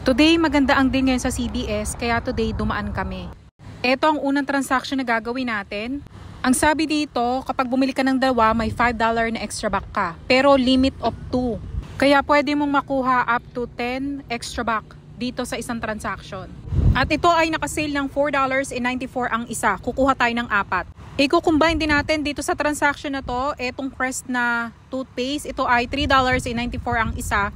Today, maganda ang din ngayon sa CBS, kaya today dumaan kami. Ito ang unang transaction na gagawin natin. Ang sabi dito, kapag bumili ka ng dalawa, may $5 na extra back ka. Pero limit of 2. Kaya pwede mong makuha up to 10 extra back dito sa isang transaction. At ito ay nakasale ng $4.94 ang isa. Kukuha tayo ng 4. I-combine din natin dito sa transaction na to, etong Crest na toothpaste. Ito ay $3.94 ang isa.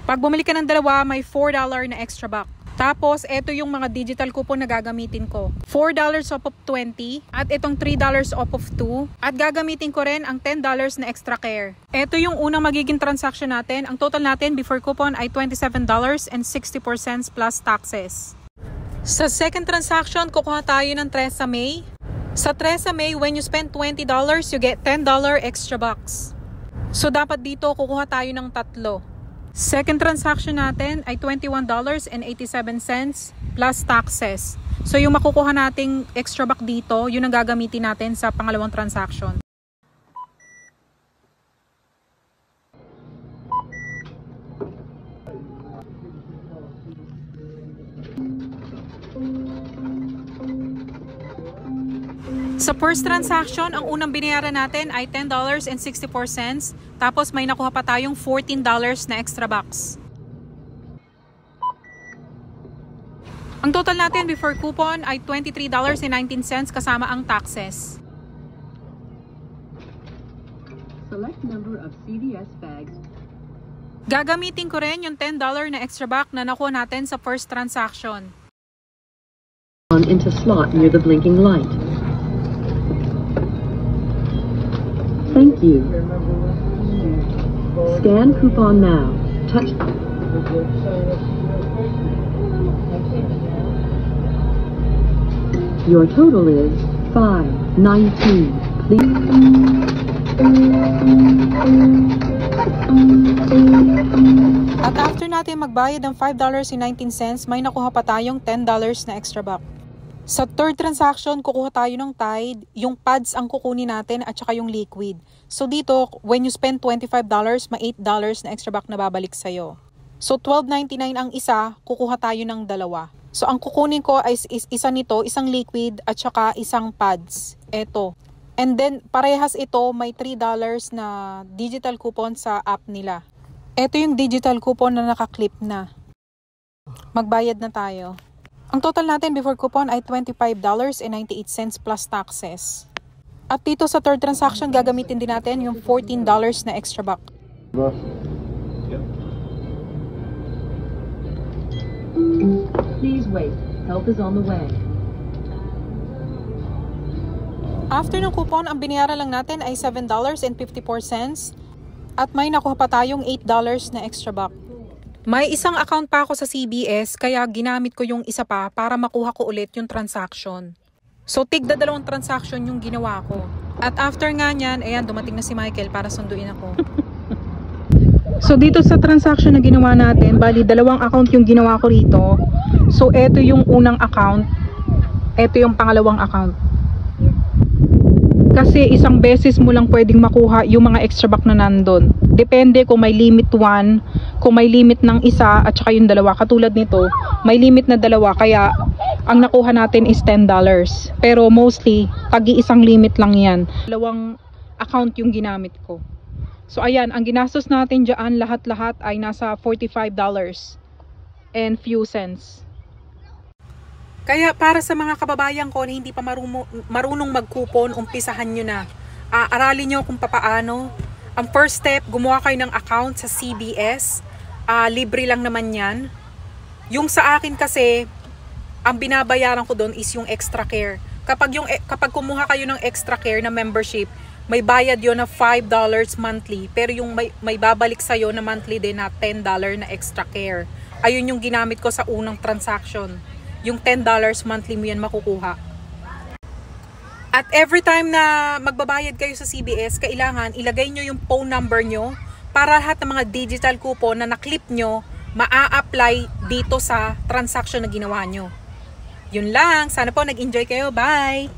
Pag bumili ka ng dalawa, may $4 na extra back. Tapos, ito yung mga digital coupon na gagamitin ko. $4 off of 20 at itong $3 off of 2. At gagamitin ko rin ang $10 na extra care. Ito yung unang magiging transaction natin. Ang total natin before coupon ay $27.64 plus taxes. Sa second transaction, kukuha tayo ng Tresa May. Sa Tresa May, when you spend $20, you get $10 extra bucks. So, dapat dito kukuha tayo ng 3. Second transaction natin ay $21.87 plus taxes. So yung makukuha nating extra back dito, yun ang gagamitin natin sa pangalawang transaction. Sa first transaction, ang unang binayaran natin ay $10.64. Tapos may nakuha pa tayong $14 na extra bucks. Ang total natin before coupon ay $23.19 kasama ang taxes. Select number of CVS bags. Gagamitin ko rin yung $10 na extra buck na nakuha natin sa first transaction. On into slot near the blinking light. Thank you. Scan coupon now. Touch. Your total is $5.19. Please. At after natin magbayad ng $5.19, may nakuha pa tayong $10 na extra buck. Sa third transaction, kukuha tayo ng Tide, yung pads ang kukunin natin at saka yung liquid. So dito, when you spend $25, may $8 na extra buck na babalik sa'yo. So $12.99 ang isa, kukuha tayo ng 2. So ang kukunin ko ay isa nito, isang liquid at saka isang pads. Eto. And then parehas ito, may $3 na digital coupon sa app nila. Eto yung digital coupon na nakaklip na. Magbayad na tayo. Ang total natin before coupon ay $25.98 plus taxes. At dito sa third transaction, gagamitin din natin yung $14 na extra buck. Please wait. Help is on the way. After ng coupon, ang binayaran lang natin ay $7.54 at may nakuha pa tayong $8 na extra buck. May isang account pa ako sa CBS kaya ginamit ko yung isa pa para makuha ko ulit yung transaction. So tigda 2 transaction yung ginawa ko. At after nga niyan, ayan, dumating na si Michael para sunduin ako. So dito sa transaction na ginawa natin, bali 2 account yung ginawa ko rito. So eto yung unang account, eto yung pangalawang account. Kasi isang beses mo lang pwedeng makuha yung mga extra buck na nandun. Depende kung may limit 1, kung may limit ng isa at saka yung 2. Katulad nito, may limit na 2 kaya ang nakuha natin is $10. Pero mostly, tagi-isang limit lang yan. 2 account yung ginamit ko. So ayan, ang ginastos natin dyan lahat-lahat ay nasa $45 and few cents. Kaya para sa mga kababayan ko na hindi pa marunong mag-coupon, umpisahan nyo na. Aralin nyo kung papaano. Ang first step, gumawa kayo ng account sa CBS. Libre lang naman yan. Yung sa akin kasi, ang binabayaran ko doon is yung extra care. Kapag kumuha kayo ng extra care na membership, may bayad yon na $5 monthly. Pero yung may babalik sa'yo na monthly din na $10 na extra care. Ayun yung ginamit ko sa unang transaction. Yung $10 monthly mo yan makukuha. At every time na magbabayad kayo sa CBS, kailangan ilagay nyo yung phone number nyo para lahat ng mga digital coupon na naklip nyo, maa-apply dito sa transaction na ginawa nyo. Yun lang. Sana po nag-enjoy kayo. Bye!